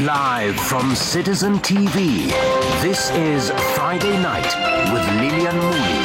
Live from Citizen TV, this is Friday Night with Lillian Mooney.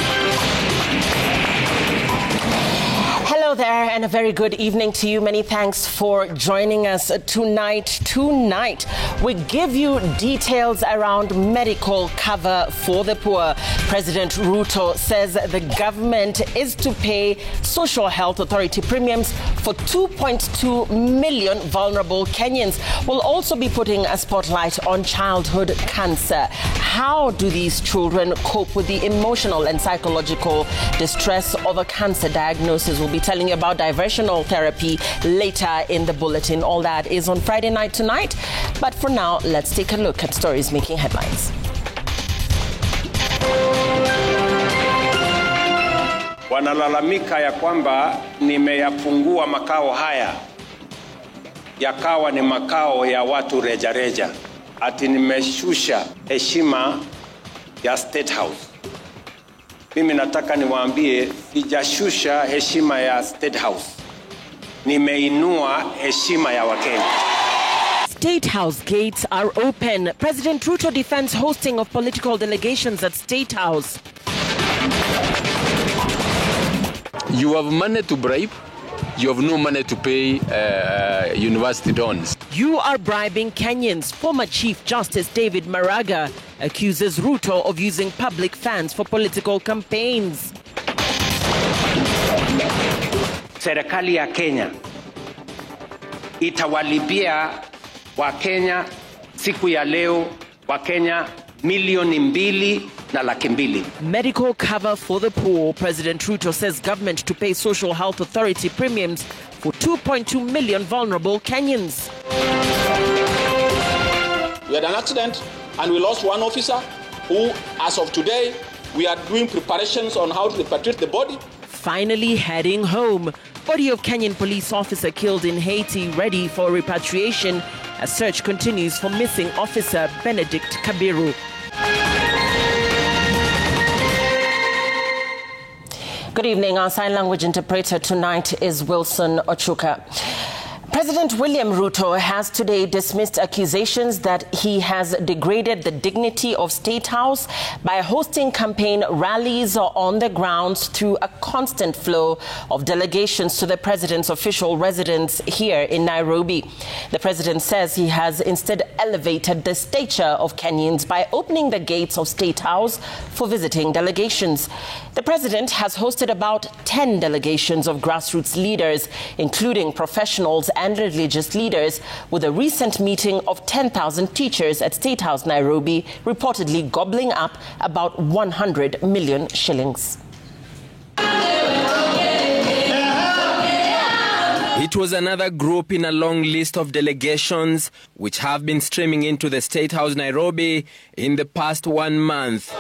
Hello there and a very good evening to you. Many thanks for joining us tonight. Tonight, we give you details around medical cover for the poor. President Ruto says the government is to pay Social Health Authority premiums for 2.2 million vulnerable Kenyans. We'll also be putting a spotlight on childhood cancer. How do these children cope with the emotional and psychological distress of a cancer diagnosis? We'll be telling you about diversional therapy later in the bulletin. All that is on Friday Night tonight. But for now, let's take a look at stories making headlines. Wanalalamika ya kwamba nimeyafungua makao haya yakawa ni makao ya watu rejareja, ati nimeshusha heshima ya State House. Mimi nataka niwaambie, sijashusha heshima ya State House, nimeinua heshima ya Wakenya. State House gates are open. President Ruto defends hosting of political delegations at State House. You have money to bribe, you have no money to pay university loans. You are bribing Kenyans. Former Chief Justice David Maraga accuses Ruto of using public funds for political campaigns. Serikali ya Kenya itawalipia Wakenya siku ya leo Wakenya milioni 2.2 million. Medical cover for the poor. President Ruto says government to pay Social Health Authority premiums for 2.2 million vulnerable Kenyans. We had an accident and we lost one officer who, as of today, we are doing preparations on how to repatriate the body. Finally heading home. Body of Kenyan police officer killed in Haiti ready for repatriation as search continues for missing officer Benedict Kabiru. Good evening. Our sign language interpreter tonight is Wilson Ochuka. President William Ruto has today dismissed accusations that he has degraded the dignity of State House by hosting campaign rallies on the grounds through a constant flow of delegations to the president's official residence here in Nairobi. The president says he has instead elevated the stature of Kenyans by opening the gates of State House for visiting delegations. The president has hosted about 10 delegations of grassroots leaders, including professionals and religious leaders, with a recent meeting of 10,000 teachers at State House, Nairobi, reportedly gobbling up about 100 million shillings. It was another group in a long list of delegations which have been streaming into the State House, Nairobi, in the past 1 month.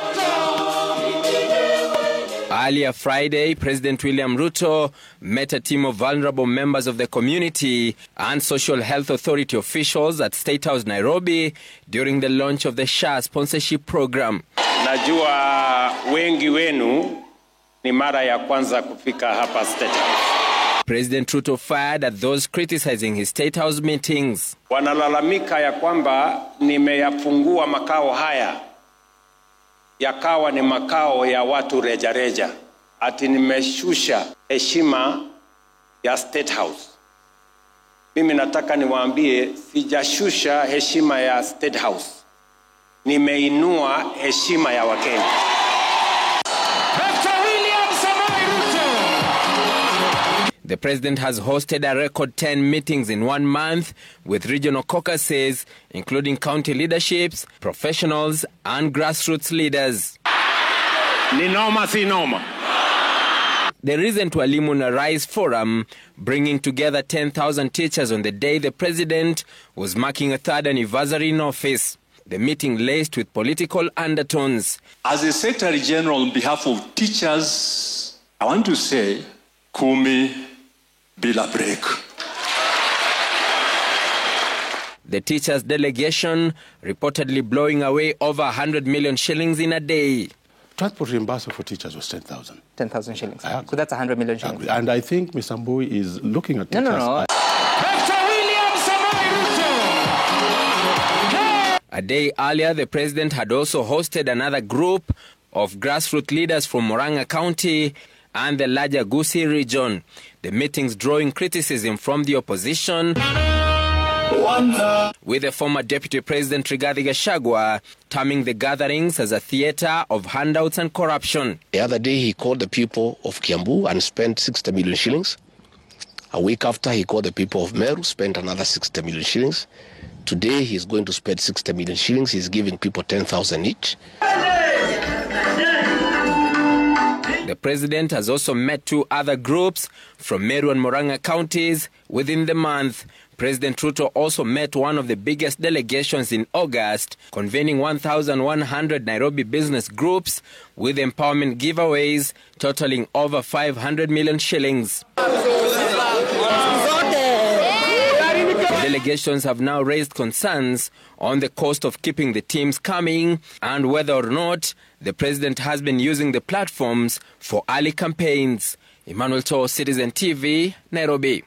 Earlier Friday, President William Ruto met a team of vulnerable members of the community and Social Health Authority officials at State House, Nairobi, during the launch of the SHA sponsorship program. Najua wengi wenu ni mara ya kwanza kufika hapa State House. President Ruto fired at those criticizing his State House meetings. Wanalalamika ya kwamba nimeyafungua makao haya yakawa ni makao ya watu rejareja, ati nimeshusha heshima ya State House. Mimi nataka niwaambie, sijashusha heshima ya State House, nimeinua heshima ya Wakenya. The president has hosted a record 10 meetings in 1 month with regional caucuses, including county leaderships, professionals, and grassroots leaders. Ni noma si noma. The recent Walimu na Rise Forum, bringing together 10,000 teachers on the day the president was marking a 3rd anniversary in office. The meeting laced with political undertones. As the Secretary General on behalf of teachers, I want to say, Kumi bila break. The teachers' delegation reportedly blowing away over 100 million shillings in a day. Transport reimbursement for teachers was 10,000. 10,000 shillings. So that's 100 million shillings. And I think Mr. Mbui is looking at teachers. No. A day earlier, the president had also hosted another group of grassroots leaders from Murang'a County and the larger Gusii region. The meetings drawing criticism from the opposition, with the former Deputy President Rigathi Gachagua terming the gatherings as a theatre of handouts and corruption. The other day he called the people of Kiambu and spent 60 million shillings. A week after he called the people of Meru, spent another 60 million shillings. Today he's going to spend 60 million shillings. He's giving people 10,000 each. The president has also met two other groups from Meru and Murang'a counties within the month. President Ruto also met one of the biggest delegations in August, convening 1,100 Nairobi business groups with empowerment giveaways totaling over 500 million shillings. The delegations have now raised concerns on the cost of keeping the teams coming and whether or not the president has been using the platforms for early campaigns. Emmanuel To, Citizen TV, Nairobi.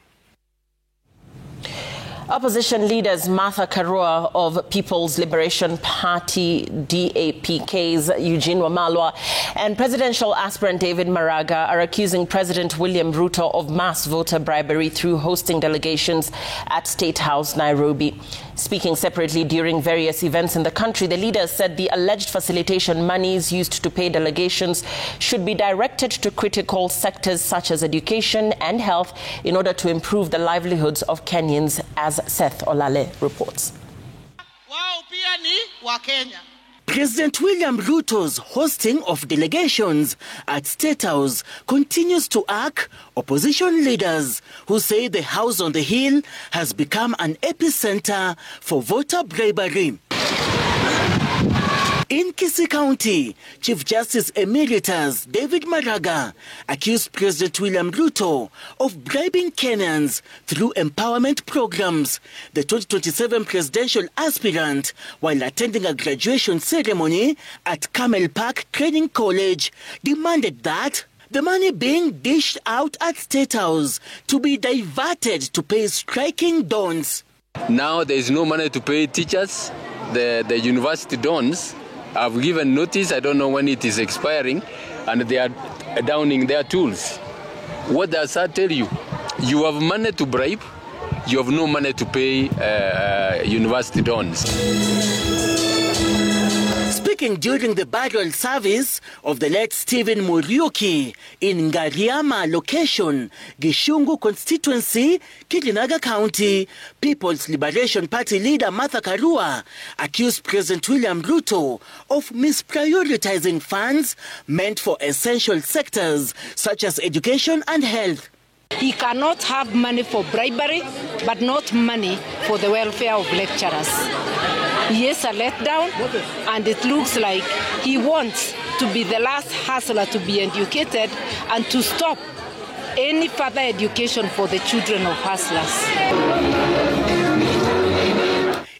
Opposition leaders Martha Karua of People's Liberation Party DAPK's Eugene Wamalwa and presidential aspirant David Maraga are accusing President William Ruto of mass voter bribery through hosting delegations at State House, Nairobi. Speaking separately during various events in the country, the leaders said the alleged facilitation monies used to pay delegations should be directed to critical sectors such as education and health in order to improve the livelihoods of Kenyans, as Seth Olale reports. President William Ruto's hosting of delegations at State House continues to irk opposition leaders who say the House on the Hill has become an epicenter for voter bribery. In Kisii County, Chief Justice Emeritus David Maraga accused President William Ruto of bribing Kenyans through empowerment programs. The 2027 presidential aspirant, while attending a graduation ceremony at Camel Park Training College, demanded that the money being dished out at State House to be diverted to pay striking dons. Now there is no money to pay teachers, the university dons. I've given notice, I don't know when it is expiring, and they are downing their tools. What does that tell you? You have money to bribe, you have no money to pay university dons. Speaking during the burial service of the late Stephen Muriuki in Ngariama location, Gishungu constituency, Kirinyaga County, People's Liberation Party leader Martha Karua accused President William Ruto of misprioritizing funds meant for essential sectors such as education and health. He cannot have money for bribery, but not money for the welfare of lecturers. He is a letdown, and it looks like he wants to be the last hustler to be educated and to stop any further education for the children of hustlers.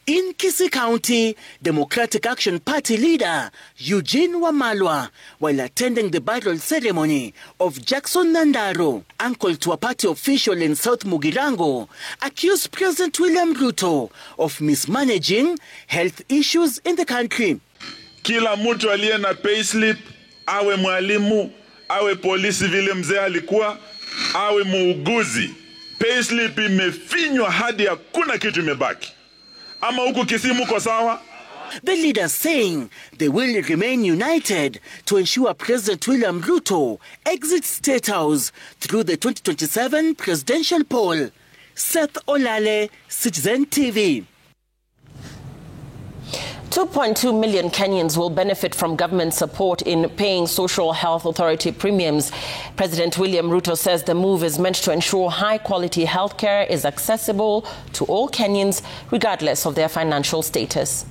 In Kisii County, Democratic Action Party leader Eugene Wamalwa, while attending the burial ceremony of Jackson Nandaro, uncle to a party official in South Mugirango, accused President William Ruto of mismanaging health issues in the country. Kila mtu aliye na payslip, awe mwalimu, awe polisi vile mzee alikuwa, awe muuguzi, payslip imefinywa hadi hakuna kitu imebaki. Ama huku Kisii muko sawa? The leaders saying they will remain united to ensure President William Ruto exits State House through the 2027 presidential poll. Seth Olale, Citizen TV. 2.2 million Kenyans will benefit from government support in paying Social Health Authority premiums. President William Ruto says the move is meant to ensure high-quality health care is accessible to all Kenyans, regardless of their financial status.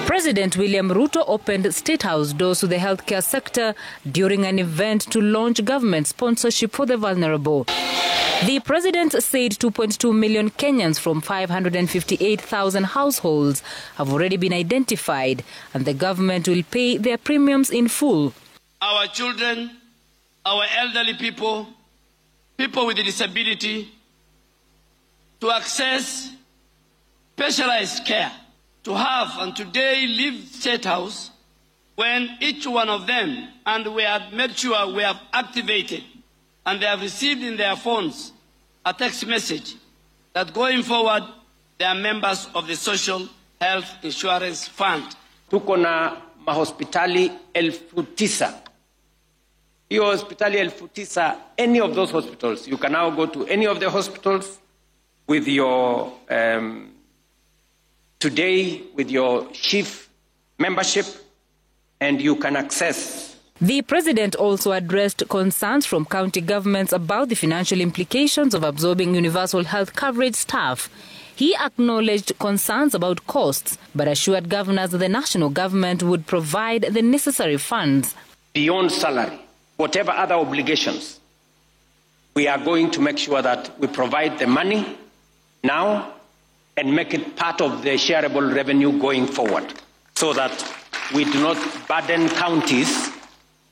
President William Ruto opened State House doors to the healthcare sector during an event to launch government sponsorship for the vulnerable. The president said 2.2 million Kenyans from 558,000 households have already been identified, and the government will pay their premiums in full. Our children, our elderly people, people with a disability, to access specialized care to have and today leave State House when each one of them, and we have made sure we have activated and they have received in their phones a text message that going forward they are members of the Social Health Insurance Fund. Tuko na mahospitali 9,000. Hiyo hospitali 9,000, any of those hospitals, you can now go to any of the hospitals with your, today with your chief membership, and you can access. The president also addressed concerns from county governments about the financial implications of absorbing universal health coverage staff. He acknowledged concerns about costs, but assured governors that the national government would provide the necessary funds. Beyond salary, whatever other obligations, we are going to make sure that we provide the money now and make it part of the shareable revenue going forward, so that we do not burden counties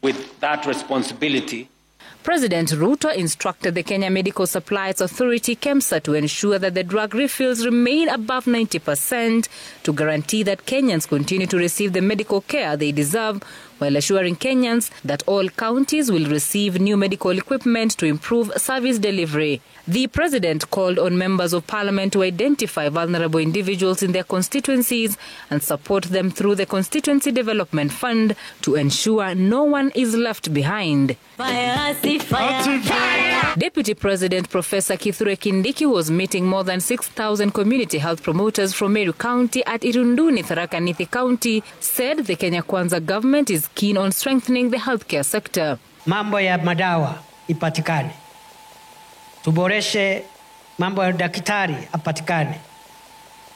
with that responsibility. President Ruto instructed the Kenya Medical Supplies Authority, KEMSA, to ensure that the drug refills remain above 90% to guarantee that Kenyans continue to receive the medical care they deserve, while assuring Kenyans that all counties will receive new medical equipment to improve service delivery. The president called on members of parliament to identify vulnerable individuals in their constituencies and support them through the Constituency Development Fund to ensure no one is left behind. Deputy President Professor Kithure Kindiki was meeting more than 6,000 community health promoters from Meru County at Irunduni, Tharaka Nithi County, said the Kenya Kwanza government is keen on strengthening the healthcare sector. Mambo ya madawa ipatikane. Tuboreshe mambo ya daktari apatikane.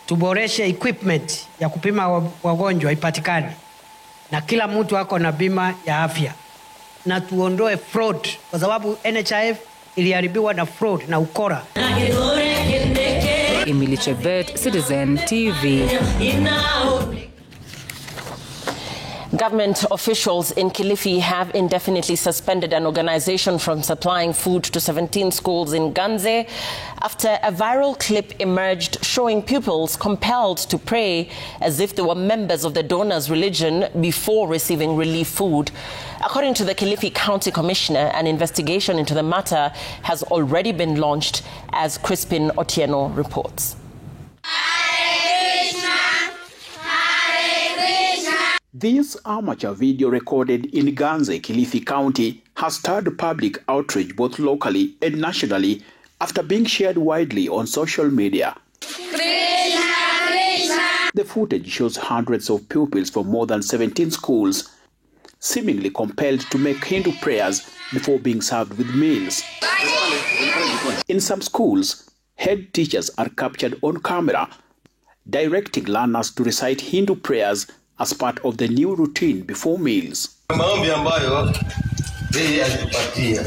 Tuboreshe equipment ya kupima wagonjwa ipatikane. Na kila mtu ako na bima ya afya. Na tuondoe fraud kwa sababu NHIF iliharibiwa na fraud na ukora. Emily Chebet, Citizen TV. Government officials in Kilifi have indefinitely suspended an organization from supplying food to 17 schools in Ganze after a viral clip emerged showing pupils compelled to pray as if they were members of the donor's religion before receiving relief food. According to the Kilifi County Commissioner, an investigation into the matter has already been launched, as Crispin Otieno reports. This amateur video recorded in Ganze, Kilifi County, has stirred public outrage both locally and nationally after being shared widely on social media. The footage shows hundreds of pupils from more than 17 schools seemingly compelled to make Hindu prayers before being served with meals. In some schools, head teachers are captured on camera directing learners to recite Hindu prayers as part of the new routine before meals. Maombi ambayo yeye alitupatia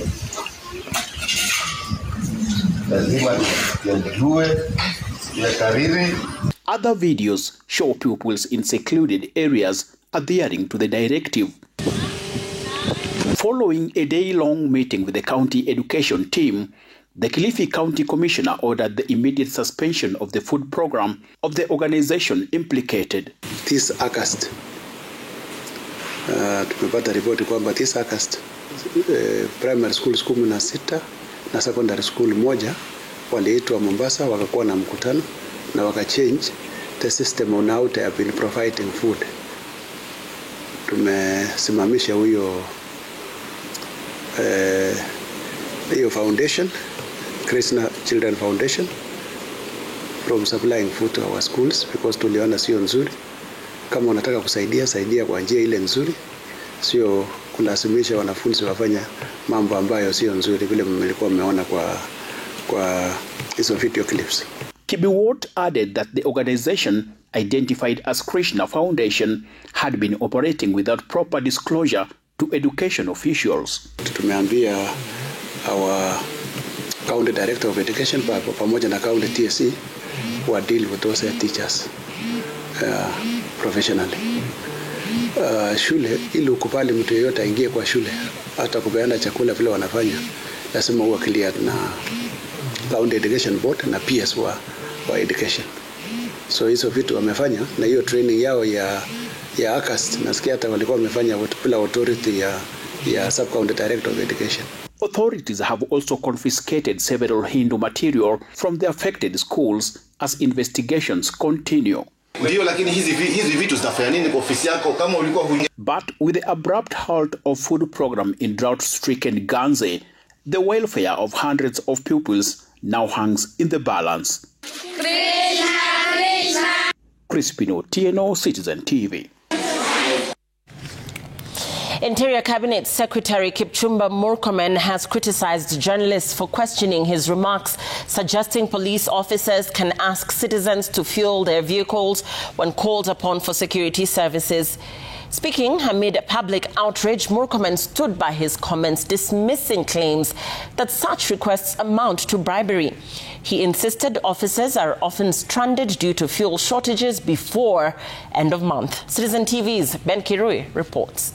lazima tuendelee tuyakariri. Other videos show pupils in secluded areas adhering to the directive. Following a day-long meeting with the county education team, the Kilifi County Commissioner ordered the immediate suspension of the food program of the organization implicated. This August, tumepata ripoti kwamba this August primary schools 16 na secondary school moja waliitwa Mombasa wakakuwa na mkutano na wakachange the system on how they have been providing food. Tumesimamisha huyo foundation, Krishna Children Foundation, from supplying food to our schools because tuliona sio nzuri. Kama unataka kusaidia, saidia kwa njia ile nzuri, sio kulazimisha wanafunzi wafanya mambo ambayo sio nzuri vile mlikuwa mmeona kwa hizo video clips. Kibiwot added that the organization, identified as Krishna Foundation, had been operating without proper disclosure to education officials. Tumeambia our county director of education pamoja na county TSC who deal with those teachers professionally. Shule ili ukubali mtu yeyote aingie kwa shule hata kupeana chakula vile wanafanya lazima uwe clear na county education board na PS wa education. So hizo vitu wamefanya, na hiyo training yao ya ACAS nasikia hata walikuwa wamefanya bila authority ya Sub-County Director of Education. Authorities have also confiscated several Hindu material from the affected schools as investigations continue. Ndio, lakini hizi vitu zinafanya nini kwa ofisi yako kama ulikuwa But with the abrupt halt of food program in drought-stricken Ganze, the welfare of hundreds of pupils now hangs in the balance. Crispino, TNO, Citizen TV. Interior Cabinet Secretary Kipchumba Murkomen has criticized journalists for questioning his remarks, suggesting police officers can ask citizens to fuel their vehicles when called upon for security services. Speaking amid public outrage, Murkomen stood by his comments, dismissing claims that such requests amount to bribery. He insisted officers are often stranded due to fuel shortages before end of month. Citizen TV's Ben Kirui reports.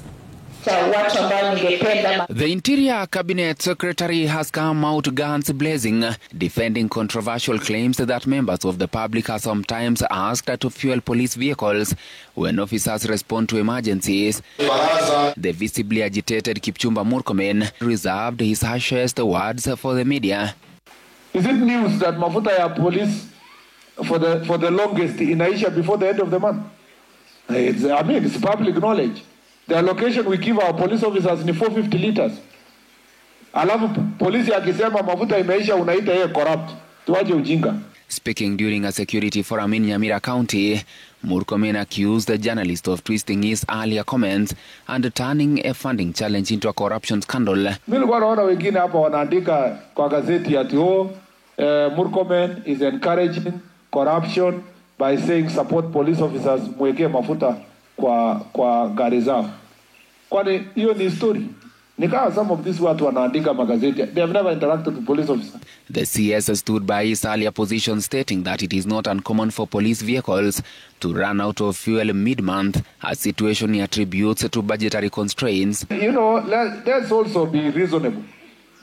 The Interior Cabinet Secretary has come out guns blazing, defending controversial claims that members of the public are sometimes asked to fuel police vehicles when officers respond to emergencies. The visibly agitated Kipchumba Murkomen reserved his harshest words for the media. Is it news that mafuta ya police for the longest inaisha before the end of the month? It's public knowledge. The allocation we give our police officers ni 450 liters. Alafu polisi akisema mafuta imeisha unaita yeye corrupt. Tuaje ujinga. Speaking during a security forum in Nyamira County, Murkomen accused the journalist of twisting his earlier comments and turning a funding challenge into a corruption scandal. Nilikuwa naona wengine hapa wanaandika kwa gazeti ati Murkomen is encouraging corruption by saying support police officers mwekee mafuta kwa gari zao. Kwani hiyo ni story? Nikawa some of these watu wanaandika magazeti. They have never interacted with police officers. The CS stood by his earlier position, stating that it is not uncommon for police vehicles to run out of fuel mid-month, a situation he attributes to budgetary constraints. You know, let's also be reasonable.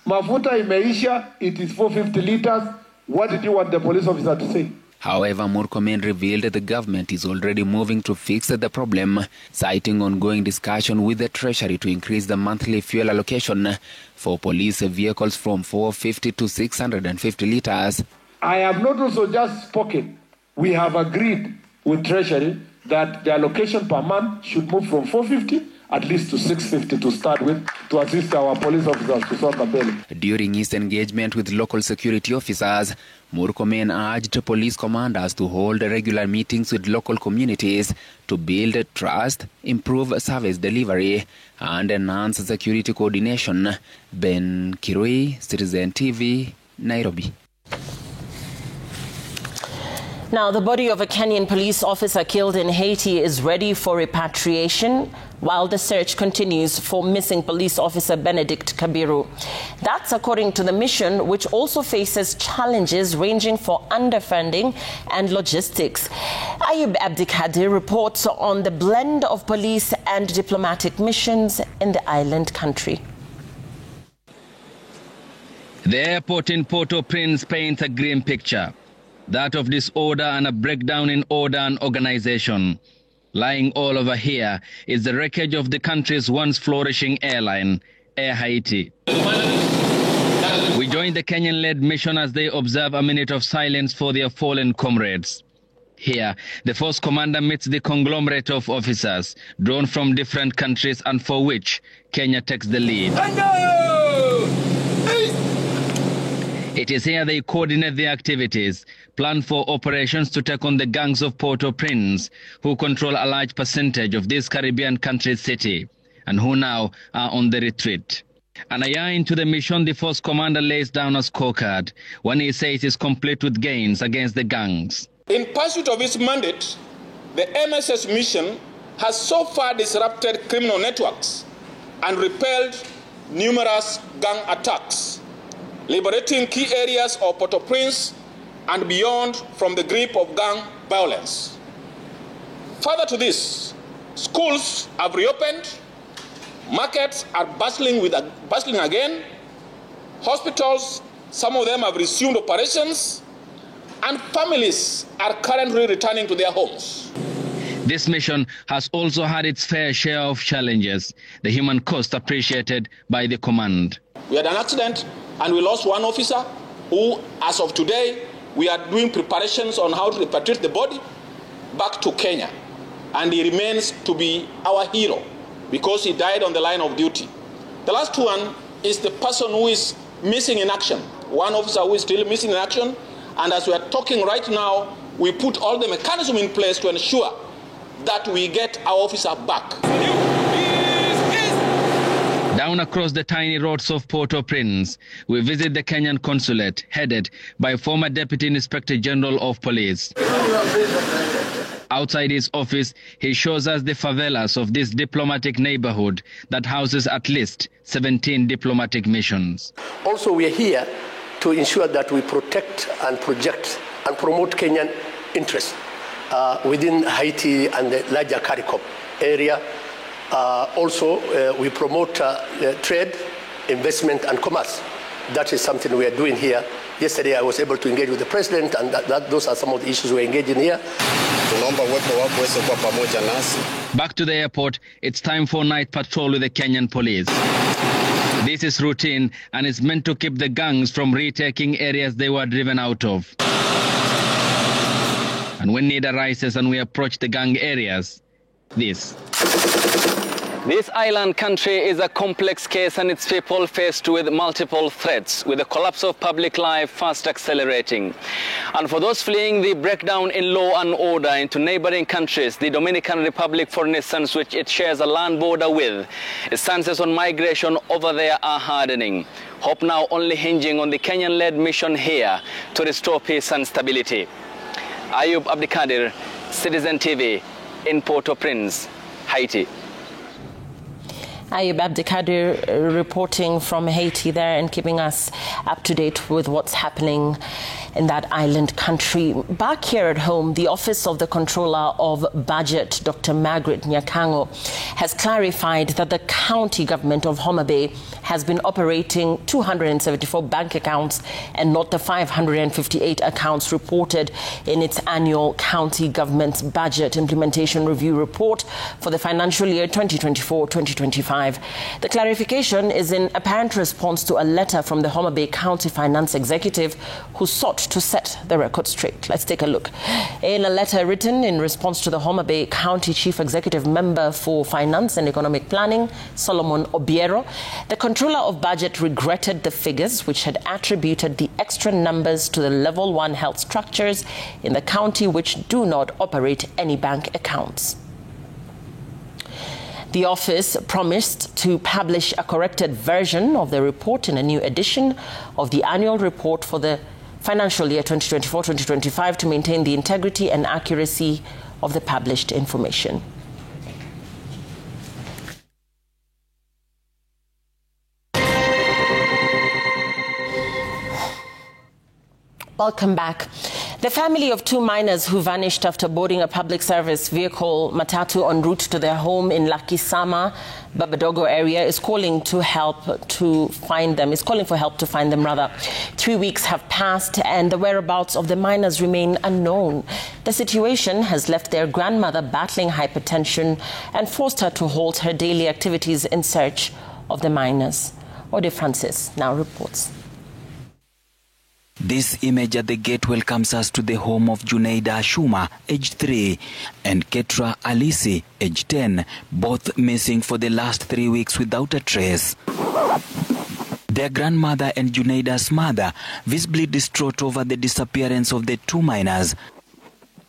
Mafuta imeisha, it is 450 liters. What did you want the police officer to say? However, Murkomen revealed the government is already moving to fix the problem, citing ongoing discussion with the Treasury to increase the monthly fuel allocation for police vehicles from 450 to 650 liters. I have not also just spoken. We have agreed with Treasury that the allocation per month should move from 450 at least to 650 to start with, to assist our police officers to solve the bill. During his engagement with local security officers, Murkomen urged police commanders to hold regular meetings with local communities to build trust, improve service delivery, and enhance security coordination. Ben Kirui, Citizen TV, Nairobi. Now, the body of a Kenyan police officer killed in Haiti is ready for repatriation while the search continues for missing police officer Benedict Kabiru. That's according to the mission, which also faces challenges ranging for underfunding and logistics. Ayub Abdikadir reports on the blend of police and diplomatic missions in the island country. The airport in Port-au-Prince paints a grim picture. That of disorder and a breakdown in order and organization. Lying all over here is the wreckage of the country's once flourishing airline, Air Haiti. We join the Kenyan-led mission as they observe a minute of silence for their fallen comrades. Here, the force commander meets the conglomerate of officers, drawn from different countries and for which Kenya takes the lead. It is here they coordinate their activities, plan for operations to take on the gangs of Port-au-Prince, who control a large percentage of this Caribbean country's city, and who now are on the retreat. And a year into the mission, the force commander lays down a scorecard when he says it's complete with gains against the gangs. In pursuit of its mandate, the MSS mission has so far disrupted criminal networks and repelled numerous gang attacks, liberating key areas of Port-au-Prince and beyond from the grip of gang violence. Further to this, schools have reopened, markets are bustling again, hospitals, some of them have resumed operations, and families are currently returning to their homes. This mission has also had its fair share of challenges, the human cost appreciated by the command. We had an accident and we lost one officer who, as of today, we are doing preparations on how to repatriate the body back to Kenya. And he remains to be our hero because he died on the line of duty. The last one is the person who is missing in action, one officer who is still missing in action. And as we are talking right now, we put all the mechanism in place to ensure that we get our officer back. Down across the tiny roads of Port-au-Prince, we visit the Kenyan consulate, headed by former Deputy Inspector General of Police. Outside his office, he shows us the favelas of this diplomatic neighborhood that houses at least 17 diplomatic missions. Also, we are here to ensure that we protect and project and promote Kenyan interests within Haiti and the larger CARICOM area. We promote trade, investment, and commerce. That is something we are doing here. Yesterday, I was able to engage with the president, and those are some of the issues we're engaging here. Back to the airport, it's time for night patrol with the Kenyan police. This is routine and is meant to keep the gangs from retaking areas they were driven out of. And when need arises and we approach the gang areas, this island country is a complex case and its people faced with multiple threats, with the collapse of public life fast accelerating. And for those fleeing the breakdown in law and order into neighboring countries, the Dominican Republic, for instance, which it shares a land border with, its chances on migration over there are hardening. Hope now only hinging on the Kenyan-led mission here to restore peace and stability. Ayub Abdikadir, Citizen TV, in Port-au-Prince, Haiti. Ayub Abdikadir reporting from Haiti there and keeping us up to date with what's happening in that island country. Back here at home, the Office of the Controller of Budget, Dr. Margaret Nyakango, has clarified that the county government of Homa Bay has been operating 274 bank accounts and not the 558 accounts reported in its annual county government budget implementation review report for the financial year 2024-2025. The clarification is in apparent response to a letter from the Homa Bay County Finance Executive who sought to set the record straight. Let's take a look. In a letter written in response to the Homa Bay County Chief Executive Member for Finance and Economic Planning, Solomon Obiero, the Controller of Budget regretted the figures which had attributed the extra numbers to the Level 1 health structures in the county which do not operate any bank accounts. The office promised to publish a corrected version of the report in a new edition of the annual report for the financial year 2024-2025 to maintain the integrity and accuracy of the published information. Welcome back. The family of two miners who vanished after boarding a public service vehicle, Matatu, en route to their home in Lakisama, Babadogo area is calling for help to find them. 3 weeks have passed and the whereabouts of the miners remain unknown. The situation has left their grandmother battling hypertension and forced her to halt her daily activities in search of the miners. Ode Francis now reports. This image at the gate welcomes us to the home of Junaida Ashuma, aged 3, and Ketra Alisi, aged 10, both missing for the last 3 weeks without a trace. Their grandmother and Junaida's mother visibly distraught over the disappearance of the two miners.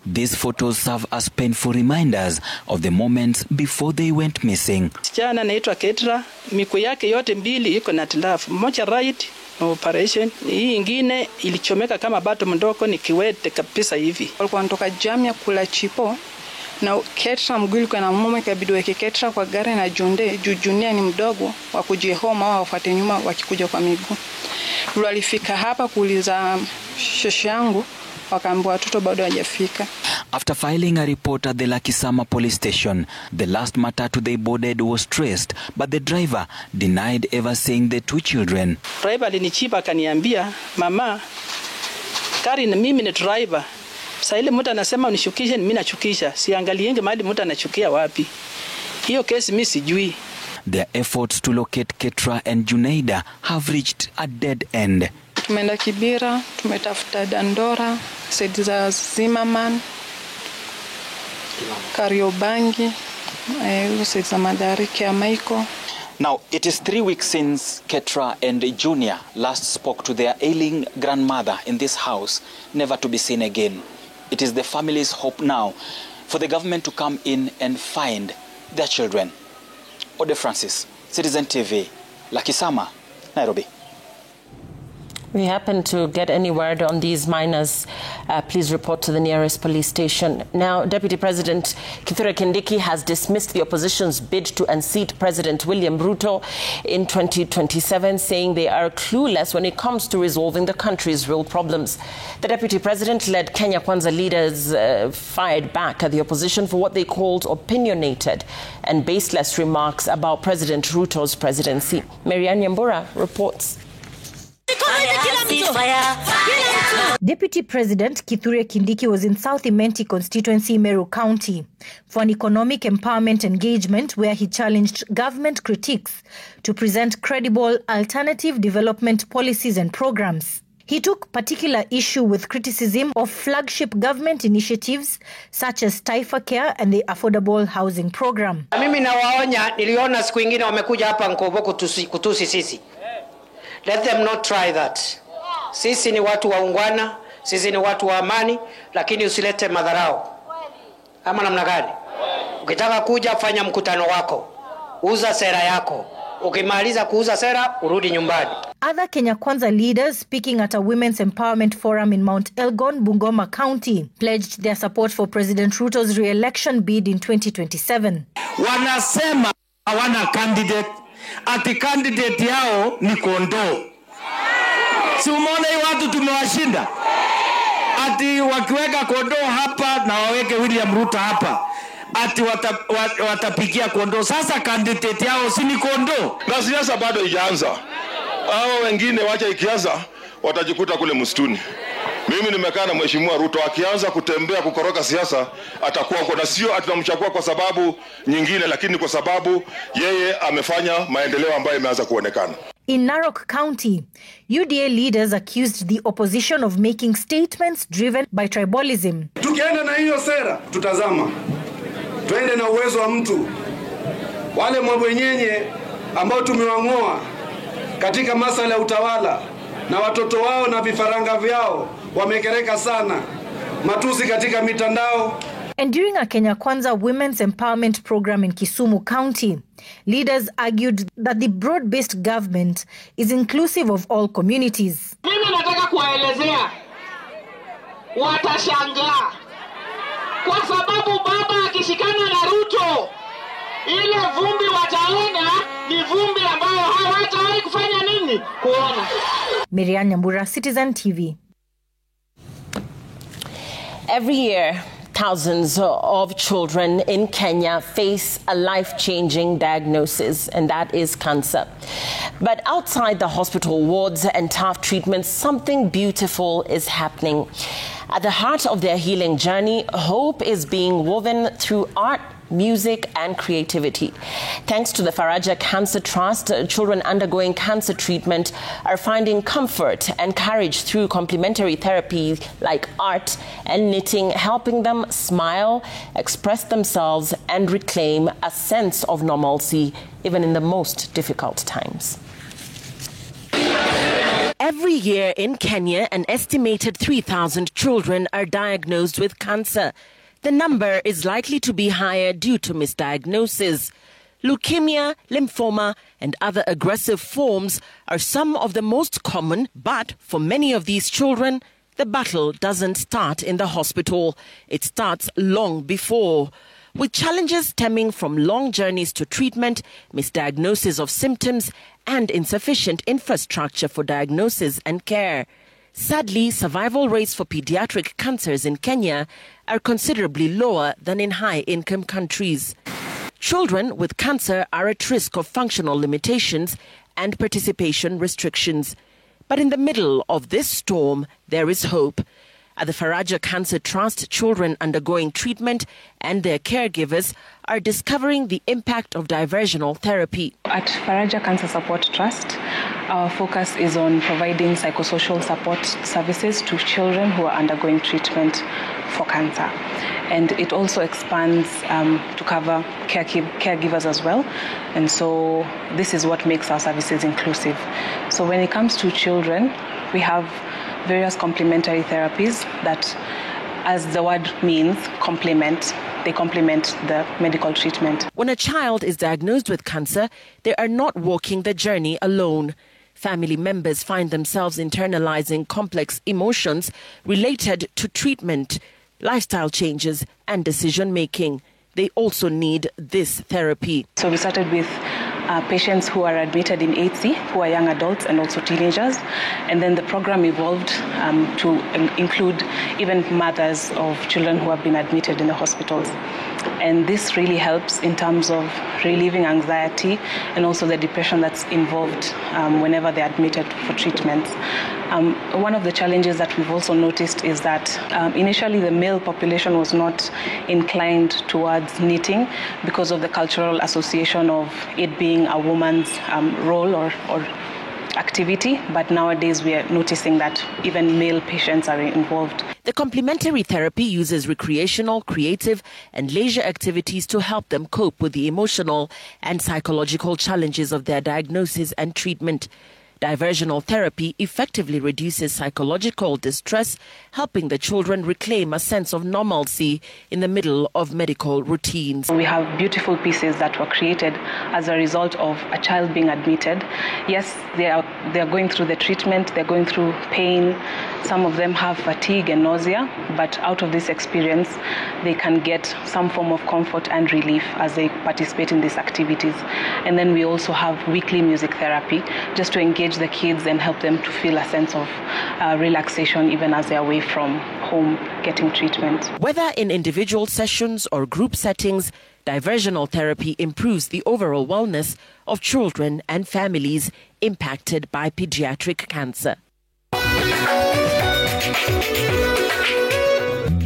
These photos serve as painful reminders of the moments before they went missing. Msichana anaitwa Ketra, miguu yake yote mbili iko na hitilafu, moja right operation, hii ingine ilichomeka kama bato mdogo, ni kiwete kabisa hivi. Walikuwa wanatoka jamia kula chipo na Ketra mguu ilikuwa na mume, ikabidi weke Ketra kwa gari na Junde. Junia ni mdogo wa kujihoma au wafuate nyuma wakikuja kwa miguu. Walifika hapa kuuliza shosho yangu, wakaambiwa watoto bado hajafika. After filing a report at the Lakisama police station, the last matatu they boarded was traced, but the driver denied ever seeing the two children. Driver alinichipa akaniambia, mama, Gari ni mimi ni driver. Sasa ile mtu anasema unishukishe, mimi nachukisha. Siangalienge mahali mtu anachukia wapi. Hiyo kesi mimi sijui. Their efforts to locate Ketra and Junaida have reached a dead end. Tumeenda Kibira, tumetafuta Dandora, saidi za Zimmerman, Kariobangi, saidi za Madari, Kiamaiko. Now, it is 3 weeks since Ketra and Junior last spoke to their ailing grandmother in this house, never to be seen again. It is the family's hope now for the government to come in and find their children. Ode Francis, Citizen TV, Lakisama, Nairobi. If you happen to get any word on these minors, please report to the nearest police station. Now, Deputy President Kithure Kindiki has dismissed the opposition's bid to unseat President William Ruto in 2027, saying they are clueless when it comes to resolving the country's real problems. The Deputy President-led Kenya Kwanza leaders fired back at the opposition for what they called opinionated and baseless remarks about President Ruto's presidency. Marianne Nyambura reports. Deputy President Kithure Kindiki was in South Imenti constituency, Meru County, for an economic empowerment engagement where he challenged government critics to present credible alternative development policies and programs. He took particular issue with criticism of flagship government initiatives such as Taifa Care and the Affordable Housing Program. Mimi nawaonya, niliona siku ingine wamekuja hapa Nkobo kutusi sisi. Let them not try that. Sisi ni watu waungwana, sisi ni watu wa amani, lakini usilete madharau. Ama namna gani? Ukitaka kuja fanya mkutano wako, uza sera yako. Ukimaliza kuuza sera, urudi nyumbani. Other Kenya Kwanza leaders speaking at a women's empowerment forum in Mount Elgon, Bungoma County, pledged their support for President Ruto's re-election bid in 2027. Wanasema hawana candidate. Ati candidate yao ni kondoo. Si umeona hii watu tumewashinda? Ati wakiweka kondoo hapa na waweke William Ruto hapa, ati watapikia kondoo. Sasa candidate yao si ni kondoo. Na siasa bado haijaanza. Hao wengine wacha ikianza watajikuta kule msituni. Mimi nimekaa na Mheshimiwa Ruto, akianza kutembea kukoroka siasa atakuwa huko, na sio atunamchagua kwa sababu nyingine, lakini kwa sababu yeye amefanya maendeleo ambayo yameanza kuonekana. In Narok County, UDA leaders accused the opposition of making statements driven by tribalism. Tukienda na hiyo sera, tutazama. Twende na uwezo wa mtu. Wale mabwenyenye ambao tumewang'oa katika masuala ya utawala na watoto wao na vifaranga vyao wamekereka sana. Matusi katika mitandao. And during a Kenya Kwanza women's empowerment program in Kisumu County, leaders argued that the broad-based government is inclusive of all communities. Mimi nataka kuwaelezea, watashangaa kwa sababu baba akishikana na Ruto, ile vumbi wataona ni vumbi ambayo hawatawahi kufanya nini kuona. Marianne Nyambura, Citizen TV. Every year, thousands of children in Kenya face a life-changing diagnosis, and that is cancer. But outside the hospital wards and tough treatments, something beautiful is happening. At the heart of their healing journey, hope is being woven through art, music and creativity. Thanks to the Faraja Cancer Trust, children undergoing cancer treatment are finding comfort and courage through complementary therapy like art and knitting, helping them smile, express themselves and reclaim a sense of normalcy even in the most difficult times. Every year in Kenya, an estimated 3,000 children are diagnosed with cancer. The number is likely to be higher due to misdiagnosis. Leukemia, lymphoma, and other aggressive forms are some of the most common, but for many of these children, the battle doesn't start in the hospital. It starts long before. With challenges stemming from long journeys to treatment, misdiagnosis of symptoms, and insufficient infrastructure for diagnosis and care. Sadly, survival rates for pediatric cancers in Kenya are considerably lower than in high-income countries. Children with cancer are at risk of functional limitations and participation restrictions. But in the middle of this storm, there is hope. At the Faraja Cancer Trust, children undergoing treatment and their caregivers are discovering the impact of diversional therapy. At Faraja Cancer Support Trust, our focus is on providing psychosocial support services to children who are undergoing treatment for cancer. And it also expands to cover caregivers as well. And so this is what makes our services inclusive. So when it comes to children, we have various complementary therapies that, as the word means, they complement the medical treatment. When a child is diagnosed with cancer, they are not walking the journey alone. Family members find themselves internalizing complex emotions related to treatment, lifestyle changes, and decision-making. They also need this therapy. So we started with patients who are admitted in HC, who are young adults and also teenagers. And then the program evolved to include even mothers of children who have been admitted in the hospitals. And this really helps in terms of relieving anxiety and also the depression that's involved whenever they're admitted for treatment. One of the challenges that we've also noticed is that initially the male population was not inclined towards knitting because of the cultural association of it being a woman's role or activity, but nowadays we are noticing that even male patients are involved. The complementary therapy uses recreational, creative, and leisure activities to help them cope with the emotional and psychological challenges of their diagnosis and treatment. Diversional therapy effectively reduces psychological distress, helping the children reclaim a sense of normalcy in the middle of medical routines. We have beautiful pieces that were created as a result of a child being admitted. Yes, they are going through the treatment, they're going through pain. Some of them have fatigue and nausea, but out of this experience, they can get some form of comfort and relief as they participate in these activities. And then we also have weekly music therapy, just to engage the kids and help them to feel a sense of relaxation even as they're away from home getting treatment. Whether in individual sessions or group settings, diversional therapy improves the overall wellness of children and families impacted by pediatric cancer.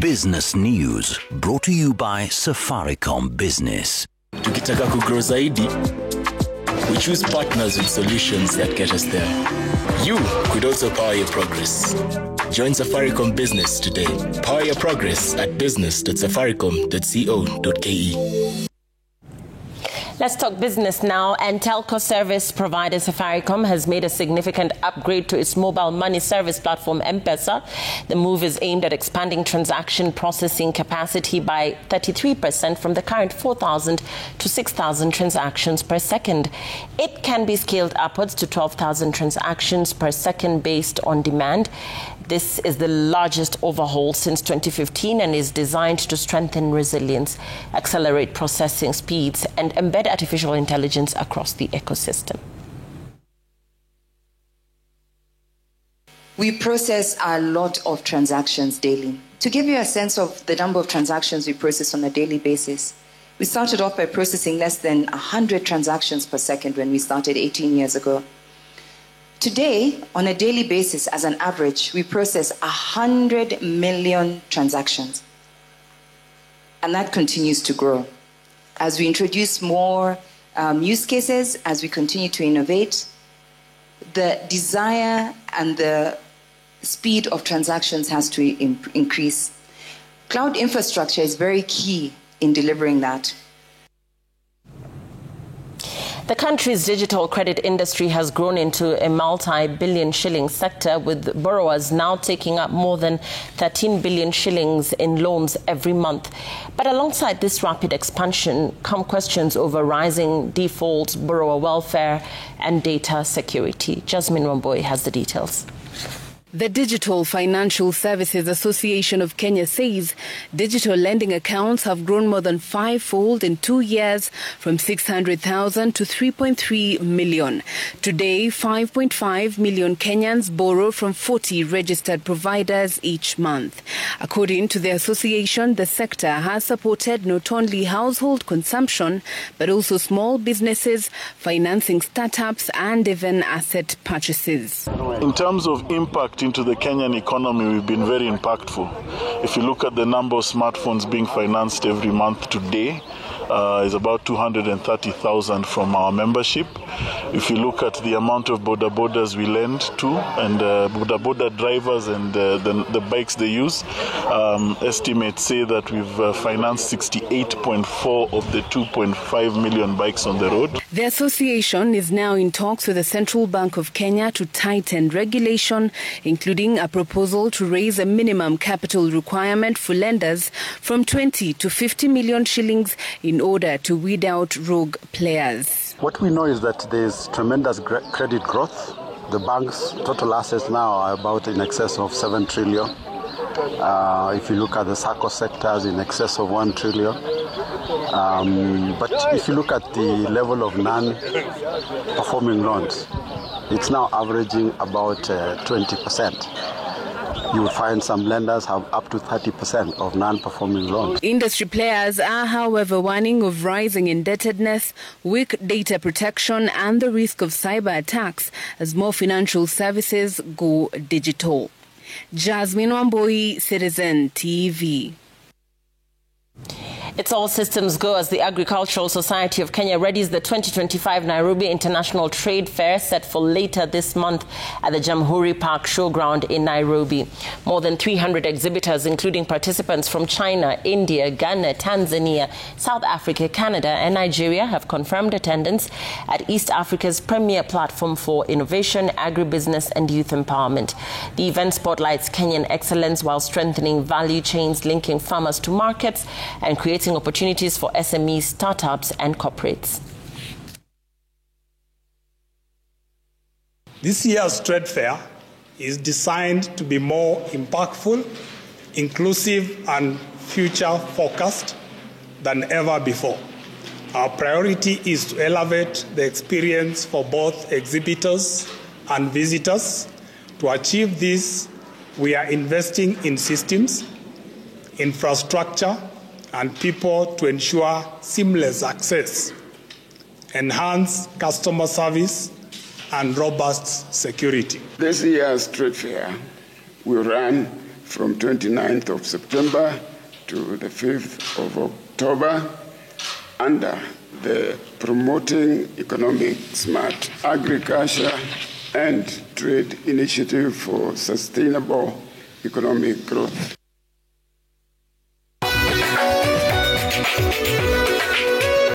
Business News brought to you by Safaricom Business. Tukitaka kugrow zaidi, we choose partners with solutions that get us there. You could also power your progress. Join Safaricom Business today. Power your progress at business.safaricom.co.ke. Let's talk business now. And telco service provider Safaricom has made a significant upgrade to its mobile money service platform, M-Pesa. The move is aimed at expanding transaction processing capacity by 33% from the current 4,000 to 6,000 transactions per second. It can be scaled upwards to 12,000 transactions per second based on demand. This is the largest overhaul since 2015 and is designed to strengthen resilience, accelerate processing speeds, and embed artificial intelligence across the ecosystem. We process a lot of transactions daily. To give you a sense of the number of transactions we process on a daily basis, we started off by processing less than 100 transactions per second when we started 18 years ago. Today, on a daily basis, as an average, we process 100 million transactions. And that continues to grow. As we introduce more use cases, as we continue to innovate, the desire and the speed of transactions has to increase. Cloud infrastructure is very key in delivering that. The country's digital credit industry has grown into a multi-billion shilling sector, with borrowers now taking up more than 13 billion shillings in loans every month. But alongside this rapid expansion come questions over rising defaults, borrower welfare and data security. Jasmine Wamboi has the details. The Digital Financial Services Association of Kenya says digital lending accounts have grown more than fivefold in 2 years, from 600,000 to 3.3 million. Today, 5.5 million Kenyans borrow from 40 registered providers each month. According to the association, the sector has supported not only household consumption, but also small businesses, financing startups, and even asset purchases. In terms of impact into the Kenyan economy, we've been very impactful. If you look at the number of smartphones being financed every month today, is about 230,000 from our membership. If you look at the amount of bodabodas we lend to and bodaboda drivers and the bikes they use, estimates say that we've financed 68.4 of the 2.5 million bikes on the road. The association is now in talks with the Central Bank of Kenya to tighten regulation, including a proposal to raise a minimum capital requirement for lenders from 20 to 50 million shillings in order to weed out rogue players. What we know is that there's tremendous credit growth. The bank's total assets now are about in excess of 7 trillion. If you look at the SACCO sectors, in excess of 1 trillion. But if you look at the level of non-performing loans, it's now averaging about 20%. You will find some lenders have up to 30% of non-performing loans. Industry players are, however, warning of rising indebtedness, weak data protection and the risk of cyber attacks as more financial services go digital. Jasmine Wamboi, Citizen TV. It's all systems go as the Agricultural Society of Kenya readies the 2025 Nairobi International Trade Fair set for later this month at the Jamhuri Park Showground in Nairobi. More than 300 exhibitors, including participants from China, India, Ghana, Tanzania, South Africa, Canada and Nigeria, have confirmed attendance at East Africa's premier platform for innovation, agribusiness and youth empowerment. The event spotlights Kenyan excellence while strengthening value chains linking farmers to markets and creating opportunities for SMEs, startups and corporates. This year's trade fair is designed to be more impactful, inclusive and future-focused than ever before. Our priority is to elevate the experience for both exhibitors and visitors. To achieve this, we are investing in systems, infrastructure, and people to ensure seamless access, enhance customer service, and robust security. This year's trade fair will run from 29th of September to the 5th of October under the Promoting Economic Smart Agriculture and Trade Initiative for Sustainable Economic Growth.